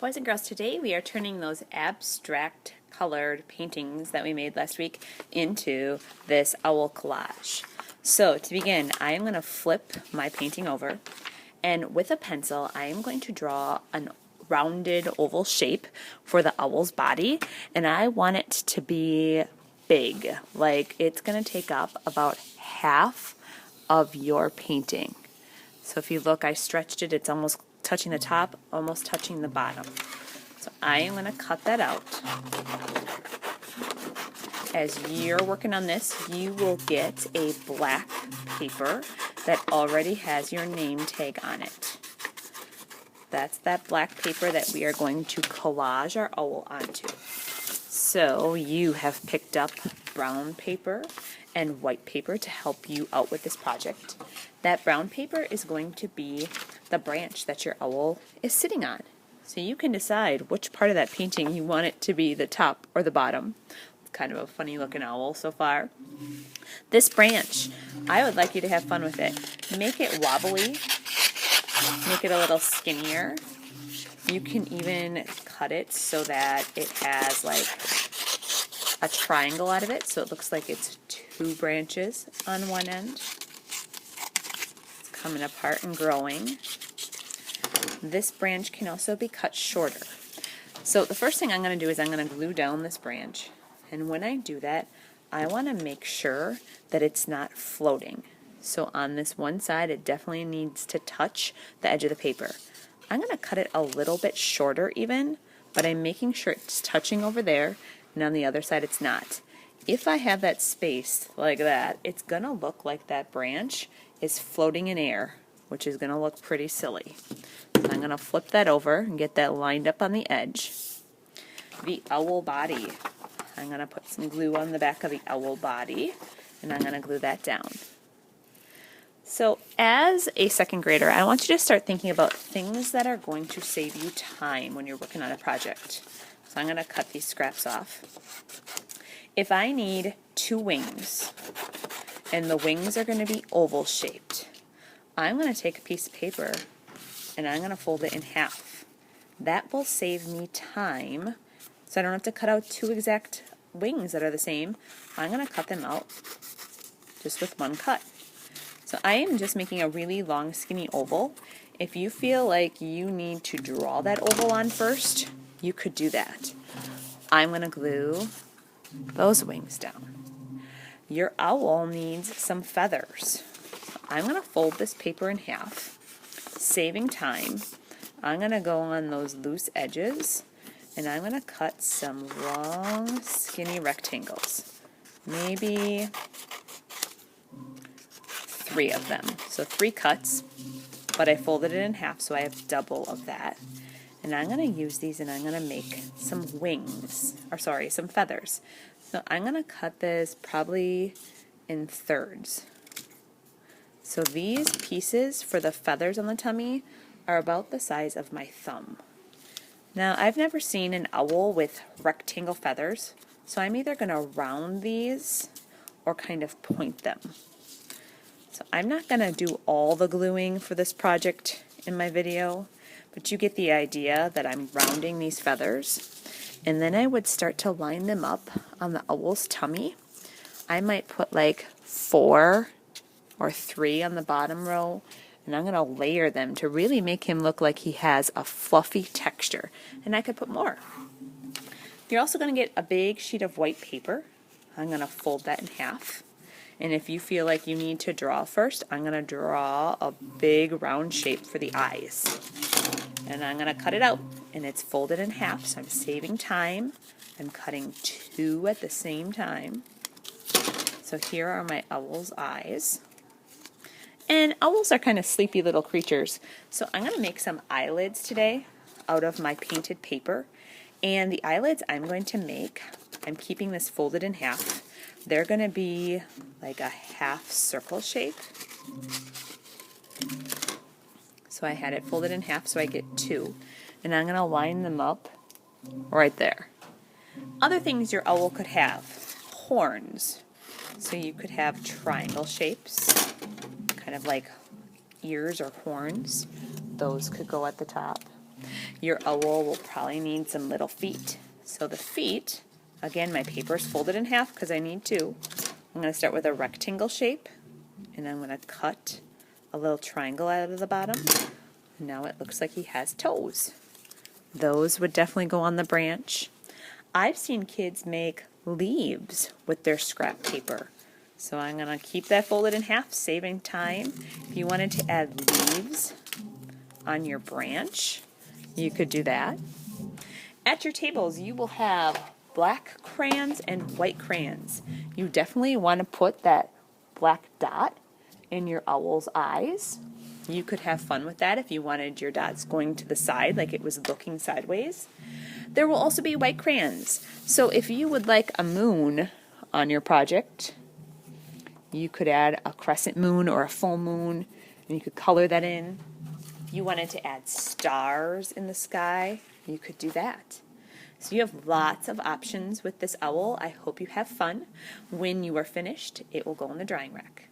Boys and girls, today we are turning those abstract colored paintings that we made last week into this owl collage. So to begin, I am going to flip my painting over, and with a pencil I am going to draw a rounded oval shape for the owl's body, and I want it to be big, like it's going to take up about half of your painting. So if you look, I stretched it, it's almost touching the top, almost touching the bottom. So I am going to cut that out. As you're working on this, you will get a black paper that already has your name tag on it. That's that black paper that we are going to collage our owl onto. So you have picked up brown paper and white paper to help you out with this project. That brown paper is going to be the branch that your owl is sitting on. So you can decide which part of that painting you want it to be, the top or the bottom. It's kind of a funny looking owl so far. This branch, I would like you to have fun with it. Make it wobbly, make it a little skinnier. You can even cut it so that it has like a triangle out of it, so it looks like it's two branches on one end. It's coming apart and growing. This branch can also be cut shorter. So the first thing I'm going to do is I'm going to glue down this branch, and when I do that, I want to make sure that it's not floating. So on this one side, it definitely needs to touch the edge of the paper. I'm going to cut it a little bit shorter even, but I'm making sure it's touching over there, and on the other side it's not. If I have that space like that, it's going to look like that branch is floating in air, which is going to look pretty silly. So I'm going to flip that over and get that lined up on the edge. The owl body. I'm going to put some glue on the back of the owl body, and I'm going to glue that down. So as a second grader, I want you to start thinking about things that are going to save you time when you're working on a project. So I'm going to cut these scraps off. If I need 2 wings, and the wings are going to be oval shaped, I'm going to take a piece of paper and I'm going to fold it in half. That will save me time, so I don't have to cut out 2 exact wings that are the same. I'm going to cut them out just with one cut. So I am just making a really long skinny oval. If you feel like you need to draw that oval on first, you could do that. I'm going to glue those wings down. Your owl needs some feathers. I'm going to fold this paper in half, saving time. I'm going to go on those loose edges, and I'm going to cut some long skinny rectangles. Maybe 3 of them. So 3 cuts, but I folded it in half so I have double of that. And I'm going to use these and I'm going to make some wings, or sorry, some feathers. So I'm going to cut this probably in thirds. So these pieces for the feathers on the tummy are about the size of my thumb. Now I've never seen an owl with rectangle feathers, so I'm either going to round these or kind of point them. So I'm not going to do all the gluing for this project in my video, but you get the idea that I'm rounding these feathers. And then I would start to line them up on the owl's tummy. I might put like 4 or 3 on the bottom row, and I'm going to layer them to really make him look like he has a fluffy texture. And I could put more. You're also going to get a big sheet of white paper. I'm going to fold that in half. And if you feel like you need to draw first, I'm going to draw a big round shape for the eyes. And I'm going to cut it out. And it's folded in half, so I'm saving time. I'm cutting 2 at the same time. So here are my owl's eyes. And owls are kind of sleepy little creatures. So I'm going to make some eyelids today out of my painted paper. And the eyelids I'm going to make, I'm keeping this folded in half. They're going to be like a half circle shape. So I had it folded in half so I get 2. And I'm going to line them up right there. Other things your owl could have. Horns. So you could have triangle shapes, kind of like ears or horns. Those could go at the top. Your owl will probably need some little feet. So the feet, again, my paper is folded in half because I need two. I'm going to start with a rectangle shape, and I'm going to cut a little triangle out of the bottom. Now it looks like he has toes. Those would definitely go on the branch. I've seen kids make leaves with their scrap paper. So I'm going to keep that folded in half, saving time. If you wanted to add leaves on your branch, you could do that. At your tables, you will have black crayons and white crayons. You definitely want to put that black dot in your owl's eyes. You could have fun with that if you wanted your dots going to the side, like it was looking sideways. There will also be white crayons. So if you would like a moon on your project, you could add a crescent moon or a full moon, and you could color that in. If you wanted to add stars in the sky, you could do that. So you have lots of options with this owl. I hope you have fun. When you are finished, it will go in the drying rack.